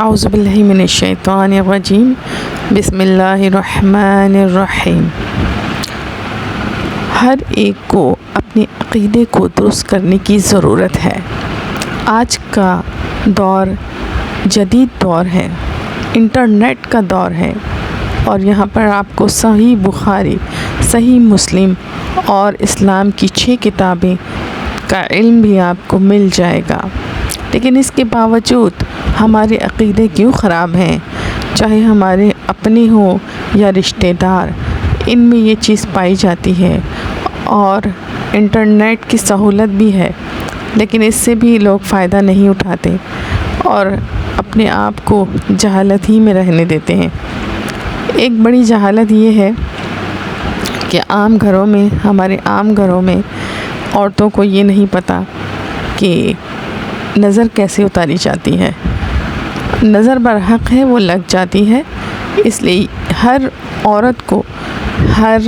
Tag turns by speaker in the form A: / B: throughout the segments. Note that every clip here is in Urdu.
A: اعوذ باللہ من الشیطان الرجیم بسم اللہ الرحمن الرحیم۔ ہر ایک کو اپنے عقیدے کو درست کرنے کی ضرورت ہے۔ آج کا دور جدید دور ہے، انٹرنیٹ کا دور ہے، اور یہاں پر آپ کو صحیح بخاری، صحیح مسلم اور اسلام کی 6 کتابیں کا علم بھی آپ کو مل جائے گا۔ لیکن اس کے باوجود ہمارے عقیدے کیوں خراب ہیں؟ چاہے ہمارے اپنے ہوں یا رشتہ دار، ان میں یہ چیز پائی جاتی ہے۔ اور انٹرنیٹ کی سہولت بھی ہے، لیکن اس سے بھی لوگ فائدہ نہیں اٹھاتے اور اپنے آپ کو جہالت ہی میں رہنے دیتے ہیں۔ ایک بڑی جہالت یہ ہے کہ ہمارے عام گھروں میں عورتوں کو یہ نہیں پتہ کہ نظر کیسے اتاری جاتی ہے۔ نظر برحق ہے، وہ لگ جاتی ہے، اس لیے ہر عورت کو ہر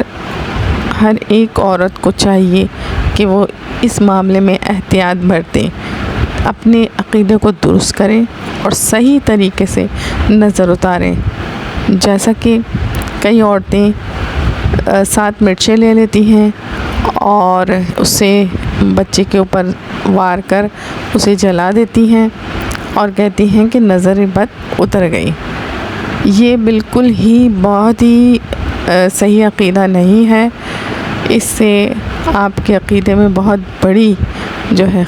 A: ایک عورت کو چاہیے کہ وہ اس معاملے میں احتیاط برتیں، اپنے عقیدے کو درست کریں اور صحیح طریقے سے نظر اتاریں۔ جیسا کہ کئی عورتیں 7 مرچیں لے لیتی ہیں اور اسے بچے کے اوپر وار کر اسے جلا دیتی ہیں اور کہتی ہیں کہ نظر بد اتر گئی۔ یہ بالکل ہی بہت ہی صحیح عقیدہ نہیں ہے۔ اس سے آپ کے عقیدے میں بہت بڑی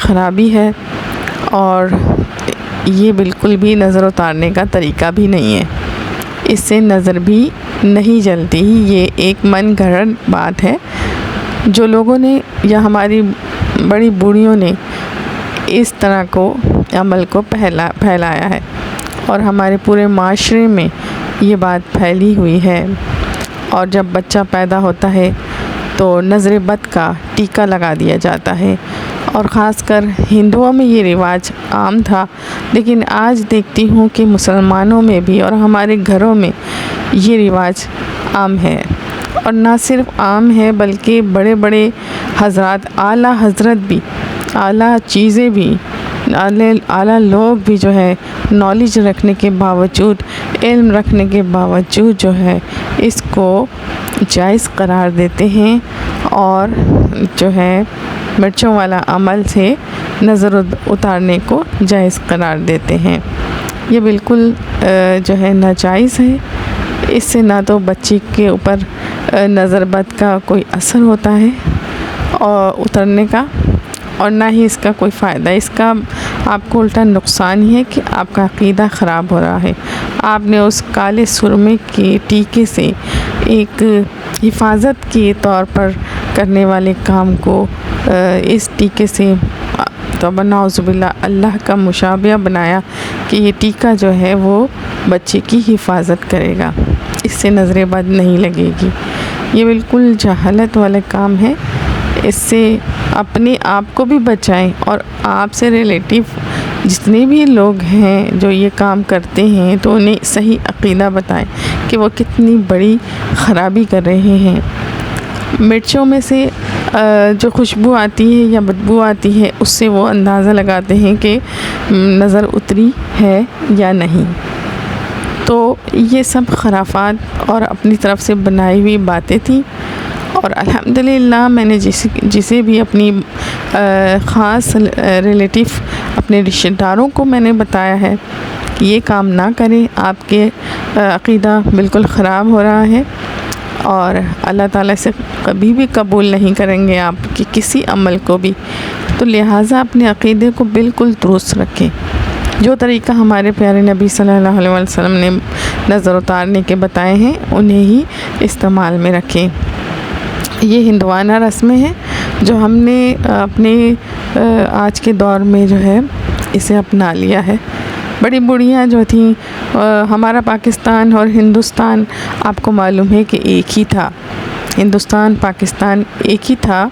A: خرابی ہے، اور یہ بالکل بھی نظر اتارنے کا طریقہ بھی نہیں ہے۔ اس سے نظر بھی نہیں جلتی، یہ ایک من گھڑت بات ہے جو لوگوں نے یا ہماری بڑی بوڑھیوں نے اس طرح کو عمل کو پھیلایا ہے، اور ہمارے پورے معاشرے میں یہ بات پھیلی ہوئی ہے۔ اور جب بچہ پیدا ہوتا ہے تو نظر بد کا ٹیکہ لگا دیا جاتا ہے، اور خاص کر ہندوؤں میں یہ رواج عام تھا، لیکن آج دیکھتی ہوں کہ مسلمانوں میں بھی اور ہمارے گھروں میں یہ رواج عام ہے۔ اور نہ صرف عام ہے بلکہ بڑے بڑے حضرات، اعلیٰ حضرت بھی، اعلیٰ چیزیں بھی، اعلیٰ لوگ بھی نالج رکھنے کے باوجود، علم رکھنے کے باوجود اس کو جائز قرار دیتے ہیں، اور مرچوں والا عمل سے نظر اتارنے کو جائز قرار دیتے ہیں۔ یہ بالکل ناجائز ہے۔ اس سے نہ تو بچے کے اوپر نظر بد کا کوئی اثر ہوتا ہے اور اترنے کا، اور نہ ہی اس کا کوئی فائدہ۔ اس کا آپ کو الٹا نقصان ہی ہے کہ آپ کا عقیدہ خراب ہو رہا ہے۔ آپ نے اس کالے سرمے کے ٹیکے سے ایک حفاظت کے طور پر کرنے والے کام کو اس ٹیکے سے توبہ نعوذ باللہ اللہ کا مشابہ بنایا کہ یہ ٹیکہ وہ بچے کی حفاظت کرے گا، اس سے نظر بد نہیں لگے گی۔ یہ بالکل جہالت والا کام ہے۔ اس سے اپنے آپ کو بھی بچائیں، اور آپ سے ریلیٹیو جتنے بھی لوگ ہیں جو یہ کام کرتے ہیں تو انہیں صحیح عقیدہ بتائیں کہ وہ کتنی بڑی خرابی کر رہے ہیں۔ مرچوں میں سے جو خوشبو آتی ہے یا بدبو آتی ہے، اس سے وہ اندازہ لگاتے ہیں کہ نظر اتری ہے یا نہیں۔ تو یہ سب خرافات اور اپنی طرف سے بنائی ہوئی باتیں تھیں، اور الحمدللہ میں نے جسے بھی اپنی خاص ریلیٹیو، اپنے رشتہ داروں کو میں نے بتایا ہے کہ یہ کام نہ کریں، آپ کے عقیدہ بالکل خراب ہو رہا ہے، اور اللہ تعالیٰ سے کبھی بھی قبول نہیں کریں گے آپ کے کسی عمل کو بھی۔ تو لہٰذا اپنے عقیدے کو بالکل درست رکھیں۔ جو طریقہ ہمارے پیارے نبی صلی اللہ علیہ وسلم نے نظر اتارنے کے بتائے ہیں، انہیں ہی استعمال میں رکھیں۔ یہ ہندوانہ رسمیں ہیں جو ہم نے اپنے آج کے دور میں اسے اپنا لیا ہے۔ بڑی بوڑھیاں جو تھیں، ہمارا پاکستان اور ہندوستان آپ کو معلوم ہے کہ ایک ہی تھا، ہندوستان پاکستان ایک ہی تھا۔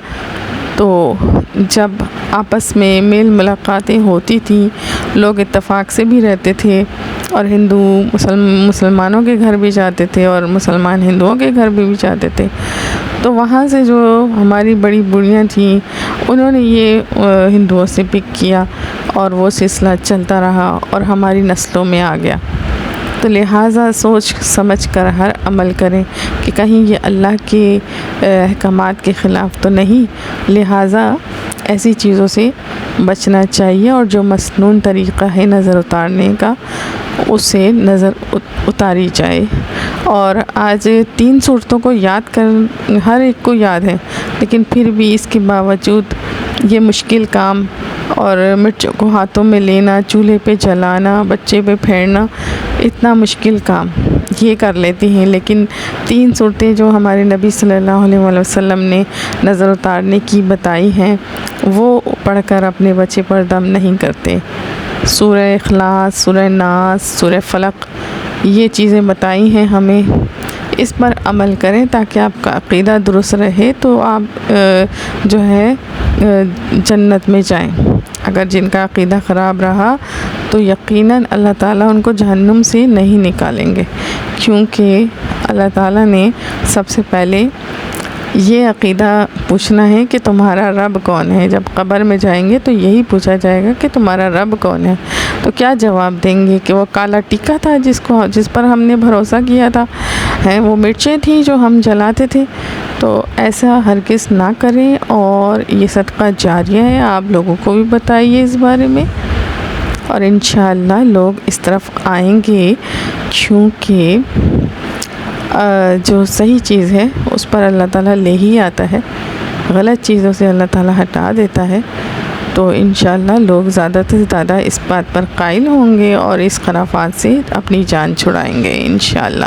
A: تو جب آپس میں میل ملاقاتیں ہوتی تھیں، لوگ اتفاق سے بھی رہتے تھے، اور ہندو مسلمانوں کے گھر بھی جاتے تھے اور مسلمان ہندوؤں کے گھر بھی جاتے تھے۔ تو وہاں سے جو ہماری بڑی بوڑھیاں تھیں انہوں نے یہ ہندوؤں سے پک کیا اور وہ سلسلہ چلتا رہا اور ہماری نسلوں میں آ گیا۔ تو لہٰذا سوچ سمجھ کر ہر عمل کریں کہ کہیں یہ اللہ کے احکامات کے خلاف تو نہیں، لہٰذا ایسی چیزوں سے بچنا چاہیے، اور جو مسنون طریقہ ہے نظر اتارنے کا اس سے نظر اتاری جائے۔ اور آج 3 صورتوں کو یاد کر ہر ایک کو یاد ہے، لیکن پھر بھی اس کے باوجود یہ مشکل کام اور مرچوں کو ہاتھوں میں لینا، چولہے پہ جلانا، بچے پہ پھیرنا، اتنا مشکل کام یہ کر لیتی ہیں، لیکن 3 صورتیں جو ہمارے نبی صلی اللہ علیہ وسلم نے نظر اتارنے کی بتائی ہیں وہ پڑھ کر اپنے بچے پر دم نہیں کرتے۔ سورہ اخلاص، سورہ ناس، سورہ فلق، یہ چیزیں بتائی ہیں ہمیں، اس پر عمل کریں تاکہ آپ کا عقیدہ درست رہے تو آپ جو ہے جنت میں جائیں۔ اگر جن کا عقیدہ خراب رہا تو یقیناً اللہ تعالیٰ ان کو جہنم سے نہیں نکالیں گے، کیونکہ اللہ تعالیٰ نے سب سے پہلے یہ عقیدہ پوچھنا ہے کہ تمہارا رب کون ہے۔ جب قبر میں جائیں گے تو یہی پوچھا جائے گا کہ تمہارا رب کون ہے، تو کیا جواب دیں گے کہ وہ کالا ٹکا تھا جس پر ہم نے بھروسہ کیا تھا، وہ مرچیں تھیں جو ہم جلاتے تھے۔ تو ایسا ہرگز نہ کریں، اور یہ صدقہ جاریہ ہے، آپ لوگوں کو بھی بتائیے اس بارے میں، اور انشاءاللہ لوگ اس طرف آئیں گے، کیونکہ جو صحیح چیز ہے اس پر اللہ تعالیٰ لے ہی آتا ہے، غلط چیزوں سے اللہ تعالیٰ ہٹا دیتا ہے۔ تو انشاءاللہ لوگ زیادہ سے زیادہ اس بات پر قائل ہوں گے اور اس خرافات سے اپنی جان چھڑائیں گے انشاءاللہ۔